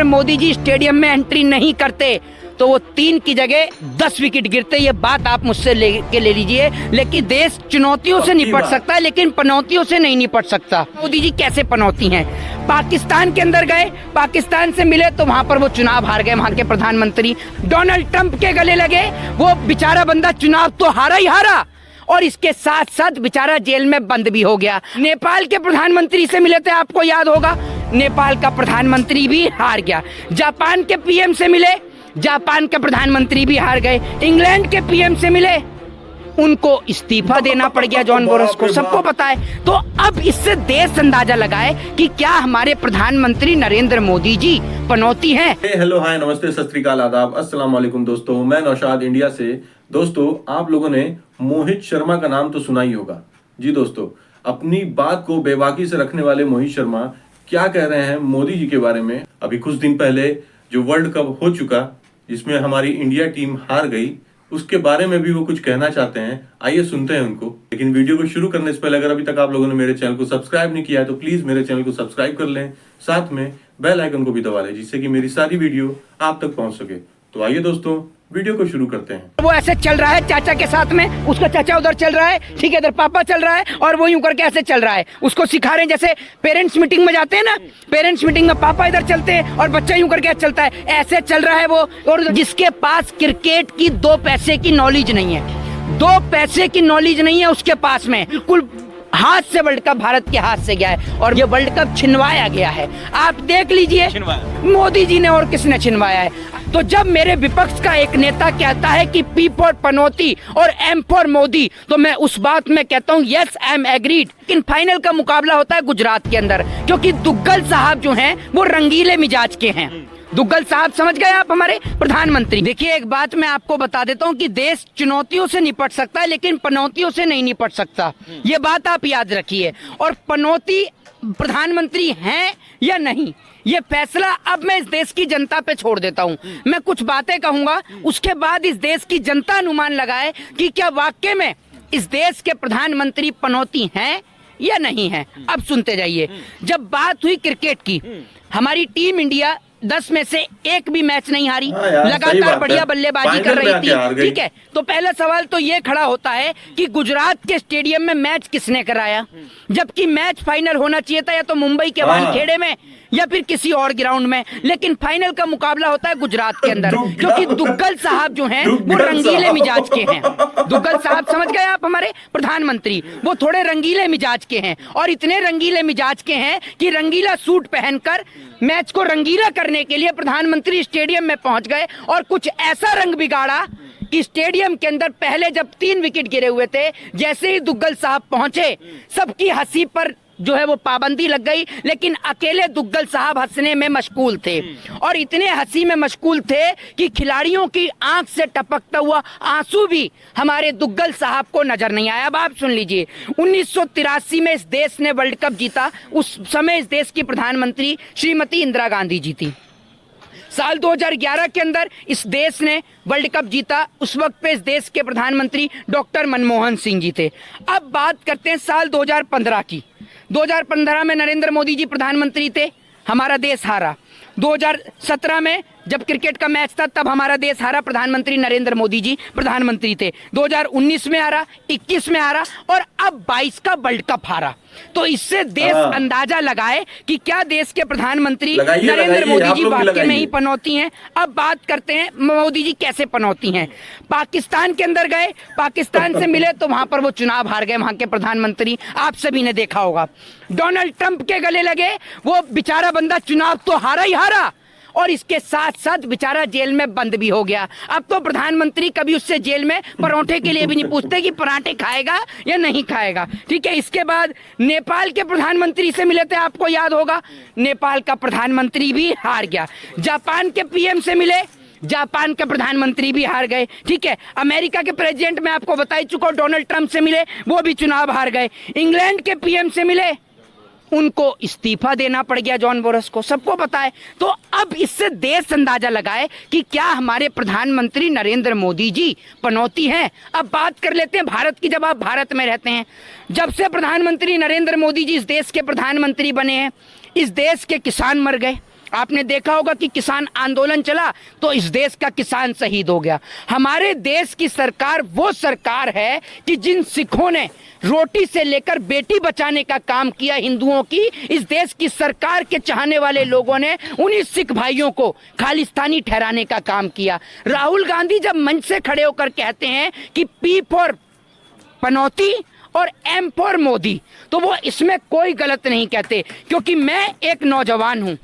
Narendra Modi ji stadium में entry नहीं करते तो वो 3 की जगह 10 विकेट गिरते। ये बात आप मुझसे ले लीजिए। लेकिन देश चुनौतियों से निपट सकता है लेकिन पनौतियों से नहीं निपट सकता। मोदी जी कैसे पनौती हैं? पाकिस्तान के अंदर गए, पाकिस्तान से मिले तो वहां पर वो चुनाव हार गए। वहां के प्रधानमंत्री डोनाल्ड ट्रंप के गले लगे, वो बेचारा बंदा चुनाव तो हारा ही हारा और इसके साथ साथ बेचारा जेल में बंद भी हो गया। नेपाल के प्रधानमंत्री से मिले थे, आपको याद होगा, नेपाल का प्रधानमंत्री भी हार गया। जापान के पीएम से मिले, जापान के प्रधानमंत्री भी हार गए। इंग्लैंड के पीएम से मिले, उनको इस्तीफा देना पड़ गया जॉन बोरस को, सबको पता है। तो अब इससे देश अंदाजा लगाए कि क्या हमारे प्रधानमंत्री नरेंद्र मोदी जी पनौती हैं। हेलो, हाय, नमस्ते, सत श्री अकाल, आदाब, अस्सलाम वालेकुम दोस्तों। मैं नौशाद इंडिया से। दोस्तों, आप लोगों ने मोहित शर्मा का नाम तो सुना ही होगा। जी दोस्तों, अपनी बात को बेबाकी से रखने वाले मोहित शर्मा क्या कह रहे हैं मोदी जी के बारे में। अभी कुछ दिन पहले जो वर्ल्ड कप हो चुका जिसमें हमारी इंडिया टीम हार गई, उसके बारे में भी वो कुछ कहना चाहते हैं। आइए सुनते हैं उनको। लेकिन वीडियो को शुरू करने से पहले अगर अभी तक आप लोगों ने मेरे चैनल को सब्सक्राइब नहीं किया है तो प्लीज मेरे चैनल को सब्सक्राइब कर लें, साथ में बेल आइकन को भी दबा लें जिससे कि मेरी सारी वीडियो आप तक पहुंच सके। तो आइए दोस्तों, वीडियो को शुरू करते हैं। वो ऐसे चल रहा है चाचा के साथ में, उसका चाचा उधर चल रहा है, ठीक है, इधर पापा चल रहा है और वो यूं करके ऐसे चल रहा है। उसको सिखा रहे हैं, जैसे पेरेंट्स मीटिंग में जाते हैं ना, पेरेंट्स मीटिंग में पापा इधर चलते हैं और बच्चा यूं करके चलता है, ऐसे चल रहा है वो। और जिसके पास क्रिकेट की 2 पैसे की नॉलेज नहीं है, 2 पैसे की नॉलेज नहीं है उसके पास में, बिल्कुल हाथ से वर्ल्ड कप भारत के हाथ से गया है और ये वर्ल्ड कप छिनवाया गया है। आप देख लीजिए, मोदी जी ने और किसने छिनवाया है। तो जब मेरे विपक्ष का एक नेता कहता है कि पी फॉर पनौती और एम फॉर मोदी, तो मैं उस बात में कहता हूँ यस, आई एम एग्रीड। लेकिन फाइनल का मुकाबला होता है गुजरात के अंदर, क्योंकि दुग्गल साहब जो हैं वो रंगीले मिजाज के हैं। दुग्गल साहब समझ गए आप, हमारे प्रधानमंत्री। देखिए, एक बात मैं आपको बता देता हूँ कि देश चुनौतियों से निपट सकता है लेकिन पनौतियों से नहीं निपट सकता। ये बात आप याद रखिए। और पनौती प्रधानमंत्री हैं या नहीं, ये फैसला अब मैं इस देश की जनता पे छोड़ देता हूँ। मैं कुछ बातें कहूंगा, उसके बाद इस देश की जनता अनुमान लगाए कि क्या वाकई में इस देश के प्रधानमंत्री पनौती हैं या नहीं है। अब सुनते जाइए। जब बात हुई क्रिकेट की, हमारी टीम इंडिया 10 में से 1 भी मैच नहीं हारी, लगातार बढ़िया बल्लेबाजी कर रही थी, ठीक है। तो पहला सवाल तो ये खड़ा होता है कि गुजरात के स्टेडियम में मैच किसने कराया, जबकि मैच फाइनल होना चाहिए था या तो मुंबई के वानखेड़े में या फिर किसी और ग्राउंड में। लेकिन फाइनल का मुकाबला होता है गुजरात के अंदर, क्योंकि दुग्गल साहब जो हैं वो रंगीले मिजाज के हैं। दुग्गल साहब समझ गए आप, हमारे प्रधानमंत्री, वो थोड़े रंगीले मिजाज के हैं और इतने रंगीले मिजाज के हैं कि रंगीला सूट पहनकर मैच को रंगीला करने के लिए प्रधानमंत्री स्टेडियम में पहुंच गए और कुछ ऐसा रंग बिगाड़ा कि स्टेडियम के अंदर पहले जब 3 विकेट गिरे हुए थे, जैसे ही दुग्गल साहब पहुंचे सबकी हंसी पर जो है वो पाबंदी लग गई, लेकिन अकेले दुग्गल साहब हंसने में मशगूल थे और इतने हंसी में मशगूल थे कि खिलाड़ियों की आंख से टपकता हुआ आंसू भी हमारे दुग्गल साहब को नजर नहीं आया। अब आप सुन लीजिए, 1983 में इस देश ने वर्ल्ड कप जीता। उस समय इस देश की प्रधानमंत्री श्रीमती इंदिरा गांधी जी थी। साल 2011 के अंदर इस देश ने वर्ल्ड कप जीता, उस वक्त पे इस देश के प्रधानमंत्री डॉक्टर मनमोहन सिंह जी थे। अब बात करते हैं साल 2015 की। 2015 में नरेंद्र मोदी जी प्रधानमंत्री थे, हमारा देश हारा। 2017 में जब क्रिकेट का मैच था तब हमारा देश हारा, प्रधानमंत्री नरेंद्र मोदी जी प्रधानमंत्री थे। 2019 में हारा, 21 में हारा और अब 22 का वर्ल्ड कप हारा। तो इससे देश अंदाजा लगाए कि क्या देश के प्रधानमंत्री नरेंद्र मोदी जी वाकई में ही पनौती हैं। अब बात करते हैं मोदी जी कैसे पनौती हैं। पाकिस्तान के अंदर गए, पाकिस्तान से मिले तो वहां पर वो चुनाव हार गए। वहां के प्रधानमंत्री आप सभी ने देखा होगा, डोनाल्ड ट्रंप के गले लगे, वो बेचारा बंदा चुनाव तो हारा ही हारा और इसके साथ साथ बेचारा जेल में बंद भी हो गया। अब तो प्रधानमंत्री कभी उससे जेल में परोठे के लिए भी नहीं पूछते कि पराठे खाएगा या नहीं खाएगा, ठीक है। इसके बाद नेपाल के प्रधानमंत्री से मिले थे, आपको याद होगा, नेपाल का प्रधानमंत्री भी हार गया। जापान के पीएम से मिले, जापान के प्रधानमंत्री भी हार गए, ठीक है। अमेरिका के प्रेसिडेंट मैं आपको बता ही चुका हूं, डोनाल्ड ट्रंप से मिले, वो भी चुनाव हार गए। इंग्लैंड के पीएम से मिले, उनको इस्तीफा देना पड़ गया जॉन बोरस को, सबको पता है। तो अब इससे देश अंदाजा लगाए कि क्या हमारे प्रधानमंत्री नरेंद्र मोदी जी पनौती हैं। अब बात कर लेते हैं भारत की। जब आप भारत में रहते हैं, जब से प्रधानमंत्री नरेंद्र मोदी जी इस देश के प्रधानमंत्री बने हैं, इस देश के किसान मर गए, आपने देखा होगा कि किसान आंदोलन चला तो इस देश का किसान शहीद हो गया। हमारे देश की सरकार वो सरकार है कि जिन सिखों ने रोटी से लेकर बेटी बचाने का काम किया हिंदुओं की, इस देश की सरकार के चाहने वाले लोगों ने उन्हीं सिख भाइयों को खालिस्तानी ठहराने का काम किया। राहुल गांधी जब मंच से खड़े होकर कहते हैं कि पी फॉर पनौती और एम फॉर मोदी, तो वो इसमें कोई गलत नहीं कहते, क्योंकि मैं एक नौजवान हूं।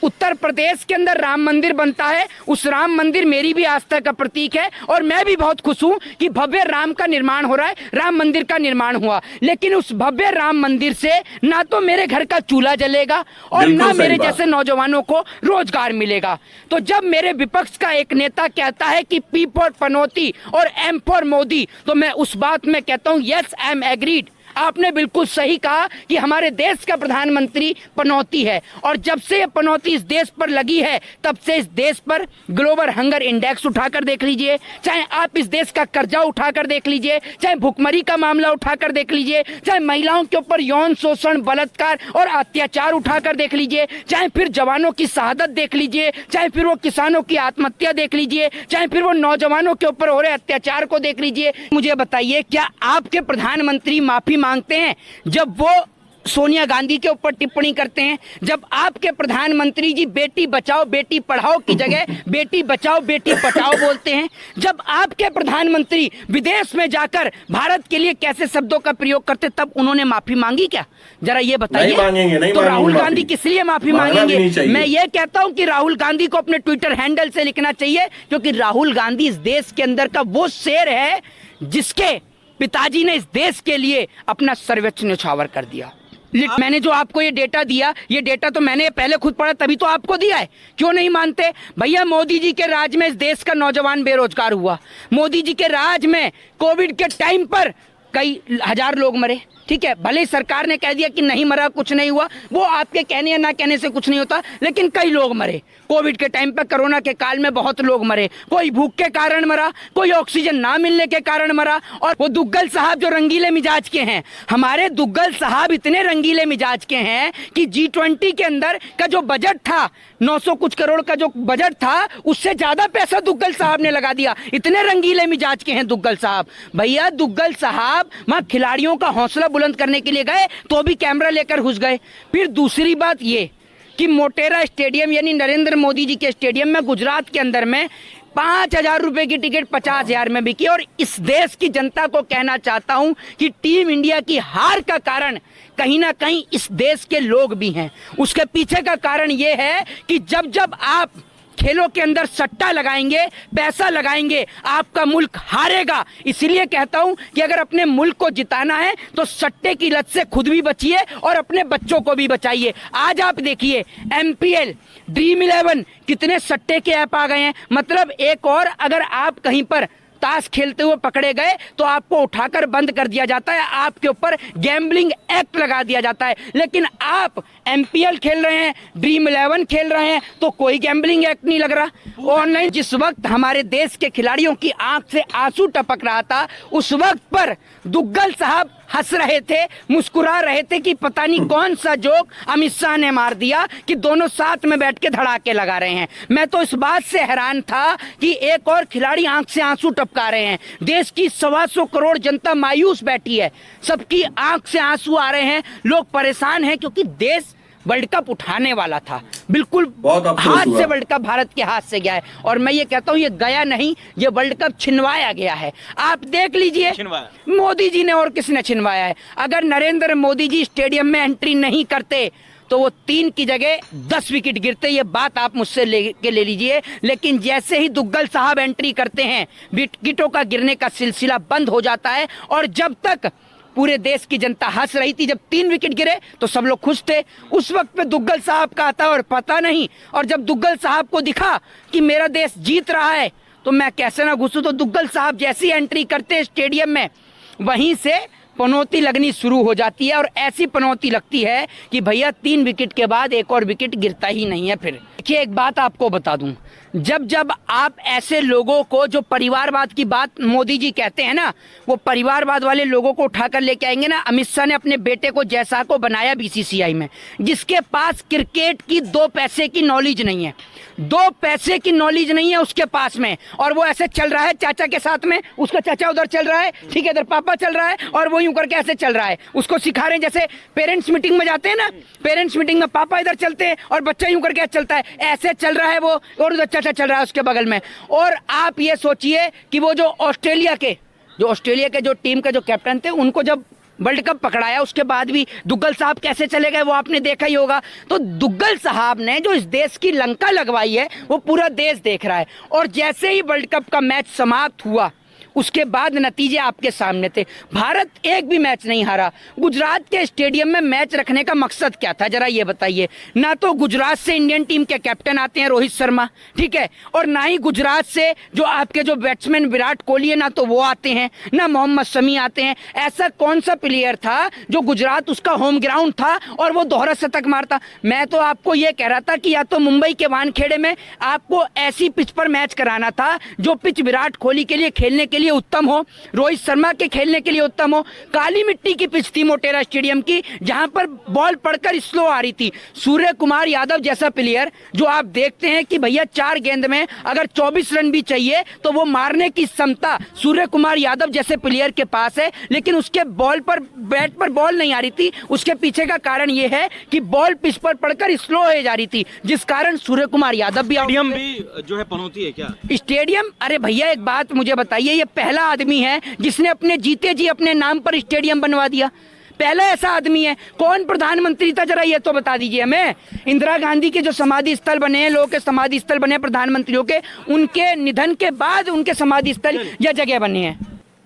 उत्तर प्रदेश के अंदर राम मंदिर बनता है, उस राम मंदिर मेरी भी आस्था का प्रतीक है और मैं भी बहुत खुश हूं कि भव्य राम का निर्माण हो रहा है, राम मंदिर का निर्माण हुआ। लेकिन उस भव्य राम मंदिर से ना तो मेरे घर का चूल्हा जलेगा और ना मेरे जैसे नौजवानों को रोजगार मिलेगा। तो जब मेरे विपक्ष का एक नेता कहता है कि पी फॉर पनौती और एम फॉर मोदी, तो मैं उस बात में कहता हूं यस आई एम एग्रीड। आपने बिल्कुल सही कहा कि हमारे देश का प्रधानमंत्री पनौती है और जब से ये पनौती इस देश पर लगी है तब से इस देश पर ग्लोबल हंगर इंडेक्स उठाकर देख लीजिए, चाहे आप इस देश का कर्जा उठाकर देख लीजिए, चाहे भुखमरी का मामला उठाकर देख लीजिए, चाहे महिलाओं के ऊपर यौन शोषण, बलात्कार और अत्याचार उठाकर देख लीजिए, चाहे फिर जवानों की शहादत देख लीजिए, चाहे फिर वो किसानों की आत्महत्या देख लीजिए, चाहे फिर वो नौजवानों के ऊपर हो रहे अत्याचार को देख लीजिए। मुझे बताइए, क्या आपके प्रधानमंत्री माफी मांगते हैं जब वो सोनिया गांधी के ऊपर टिप्पणी करते हैं? जब आपके प्रधानमंत्री जी बेटी बचाओ बेटी पढ़ाओ की जगह बेटी बचाओ बेटी पढ़ाओ बोलते हैं? जब आपके प्रधानमंत्री विदेश में जाकर भारत के लिए कैसे शब्दों का प्रयोग करते, तब उन्होंने माफी मांगी क्या? जरा ये बताइए। तो राहुल गांधी किस लिए माफी मांगेंगे? मैं ये कहता हूं कि राहुल गांधी को अपने ट्विटर हैंडल से लिखना चाहिए, क्योंकि राहुल गांधी इस देश के अंदर का वो शेर है जिसके पिताजी ने इस देश के लिए अपना सर्वोच्च न्यौछावर कर दिया। मैंने जो आपको ये डेटा दिया, ये डेटा तो मैंने पहले खुद पढ़ा तभी तो आपको दिया है। क्यों नहीं मानते भैया? मोदी जी के राज में इस देश का नौजवान बेरोजगार हुआ, मोदी जी के राज में कोविड के टाइम पर कई हजार लोग मरे। ठीक है, भले ही सरकार ने कह दिया कि नहीं मरा, कुछ नहीं हुआ, वो आपके कहने या ना कहने से कुछ नहीं होता, लेकिन कई लोग मरे कोविड के टाइम पर, कोरोना के काल में बहुत लोग मरे। कोई भूख के कारण मरा, कोई ऑक्सीजन ना मिलने के कारण मरा। और वो दुग्गल साहब जो रंगीले मिजाज के हैं, हमारे दुग्गल साहब इतने रंगीले मिजाज के हैं कि G20 के अंदर का जो बजट था, 900 कुछ करोड़ का जो बजट था, उससे ज्यादा पैसा दुग्गल साहब ने लगा दिया। इतने रंगीले मिजाज के हैं दुग्गल साहब। भैया दुग्गल साहब वहां खिलाड़ियों का हौसला बुलंद करने के लिए गए तो भी कैमरा लेकर घुस गए। फिर दूसरी बात ये कि मोटेरा स्टेडियम यानी नरेंद्र मोदी जी के स्टेडियम में गुजरात के अंदर में 5,000 रुपए की टिकट 50,000 में बिकी। और इस देश की जनता को कहना चाहता हूं कि टीम इंडिया की हार का कारण कहीं ना कहीं इस देश के लोग भी हैं। उसके पीछे का कारण यह है कि जब जब आप खेलों के अंदर सट्टा लगाएंगे, पैसा लगाएंगे, आपका मुल्क हारेगा। इसलिए कहता हूं कि अगर अपने मुल्क को जिताना है तो सट्टे की लत से खुद भी बचिए और अपने बच्चों को भी बचाइए। आज आप देखिए MPL, ड्रीम 11 कितने सट्टे के ऐप आ गए हैं। मतलब एक और अगर आप कहीं पर ताश खेलते हुए पकड़े गए तो आपको उठाकर बंद कर दिया जाता है, आपके ऊपर गैम्बलिंग एक्ट लगा दिया जाता है। लेकिन आप MPL खेल रहे हैं, ड्रीम 11 खेल रहे हैं, तो कोई गैम्बलिंग एक्ट नहीं लग रहा। ऑनलाइन जिस वक्त हमारे देश के खिलाड़ियों की आंख से आंसू टपक रहा था, उस वक्त पर दुग्गल साहब हंस रहे थे, मुस्कुरा रहे थे कि पता नहीं कौन सा जोक अमित शाह ने मार दिया कि दोनों साथ में बैठ के धड़ाके लगा रहे हैं। मैं तो इस बात से हैरान था कि एक और खिलाड़ी आंख से आंसू टपका रहे हैं। देश की 125 करोड़ जनता मायूस बैठी है, सबकी आंख से आंसू आ रहे हैं, लोग परेशान हैं क्योंकि देश वर्ल्ड कप उठाने वाला था, बिल्कुल हाथ से वर्ल्ड कप भारत के हाथ से गया है। और मैं ये कहता हूँ ये गया नहीं, ये वर्ल्ड कप छिनवाया गया है। आप देख लीजिए, मोदी जी ने और किसने छिनवाया है। अगर नरेंद्र मोदी जी स्टेडियम में एंट्री नहीं करते तो वो 3 की जगह 10 विकेट गिरते। ये बात आप मुझसे ले लीजिए। लेकिन जैसे ही दुग्गल साहब एंट्री करते हैं, विकेटों का गिरने का सिलसिला बंद हो जाता है। और जब तक पूरे देश की जनता हंस रही थी, जब 3 विकेट गिरे तो सब लोग खुश थे। उस वक्त पे दुग्गल साहब का आता और पता नहीं। और जब दुग्गल साहब को दिखा कि मेरा देश जीत रहा है तो मैं कैसे ना घुसूं, तो दुग्गल साहब जैसी एंट्री करते स्टेडियम में, वहीं से पनौती लगनी शुरू हो जाती है, और ऐसी पनौती लगती है कि भैया 3 विकेट के बाद एक और विकेट गिरता ही नहीं है। फिर देखिए, एक बात आपको बता दूं, जब जब आप ऐसे लोगों को, जो परिवारवाद की बात मोदी जी कहते हैं ना, वो परिवारवाद वाले लोगों को उठाकर लेके आएंगे ना। अमित शाह ने अपने बेटे को जैसा को बनाया बीसीसीआई में, जिसके पास क्रिकेट की 2 पैसे की नॉलेज नहीं है, 2 पैसे की नॉलेज नहीं है उसके पास में, और वो ऐसे चल रहा है चाचा के साथ में। उसका चाचा उधर चल रहा है, ठीक है, इधर पापा चल रहा है, और वो यूं करके ऐसे चल रहा है। उसको सिखा रहे हैं, जैसे पेरेंट्स मीटिंग में जाते हैं ना, पेरेंट्स मीटिंग में पापा इधर चलते हैं और बच्चा यूं करके चलता है, ऐसे चल रहा है वो, और उधर चाचा चल रहा है उसके बगल में। और आप ये सोचिए कि वो जो ऑस्ट्रेलिया के जो टीम के जो कैप्टन थे, उनको जब वर्ल्ड कप पकड़ाया, उसके बाद भी दुग्गल साहब कैसे चले गए वो आपने देखा ही होगा। तो दुग्गल साहब ने जो इस देश की लंका लगवाई है, वो पूरा देश देख रहा है। और जैसे ही वर्ल्ड कप का मैच समाप्त हुआ, उसके बाद नतीजे आपके सामने थे। भारत एक भी मैच नहीं हारा। गुजरात के स्टेडियम में मैच रखने का मकसद क्या था, जरा ये बताइए। ना तो गुजरात से इंडियन टीम के कैप्टन आते हैं रोहित शर्मा, ठीक है, और ना ही गुजरात से जो आपके जो बैट्समैन विराट कोहली है, ना तो वो आते हैं, ना मोहम्मद शमी आते हैं। ऐसा कौन सा प्लेयर था जो गुजरात उसका होम ग्राउंड था और वो दोहरा शतक मारता। मैं तो आपको ये कह रहा था कि या तो मुंबई के वानखेड़े में आपको ऐसी पिच पर मैच कराना था, जो पिच विराट कोहली के लिए खेलने के लिए उत्तम हो, रोहित शर्मा के खेलने के लिए उत्तम हो। काली मिट्टी की पिच थी मोटेरा स्टेडियम की, जहां पर बॉल पड़कर स्लो आ रही थी। सूर्य कुमार यादव जैसा प्लेयर, जो आप देखते हैं कि भैया 4 गेंद में अगर 24 रन भी चाहिए तो वो मारने की क्षमता सूर्य कुमार यादव जैसे प्लेयर के पास है, लेकिन उसके बॉल पर, बैट पर बॉल नहीं आ रही थी। उसके पीछे का कारण यह है कि बॉल पिच पर पड़कर स्लो हो जा रही थी, जिस कारण सूर्य कुमार यादव भी स्टेडियम भी जो है पनौती है क्या स्टेडियम? अरे भैया, एक बात मुझे बताइए, ये पहला आदमी है जिसने अपने जीते जी अपने नाम पर स्टेडियम बनवा दिया। पहला ऐसा आदमी है। कौन प्रधानमंत्री था, जरा ये तो बता दीजिए हमें। इंदिरा गांधी के जो समाधि स्थल बने हैं, लोगों के समाधि स्थल बने हैं प्रधानमंत्रियों के, उनके निधन के बाद उनके समाधि स्थल या जगह बने हैं।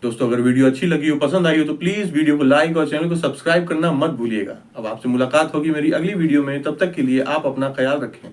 दोस्तों, अगर वीडियो अच्छी लगी हो, पसंद आई हो, तो प्लीज वीडियो को लाइक और चैनल को सब्सक्राइब करना मत भूलिएगा। अब आपसे मुलाकात होगी मेरी अगली वीडियो में, तब तक के लिए आप अपना ख्याल रखें।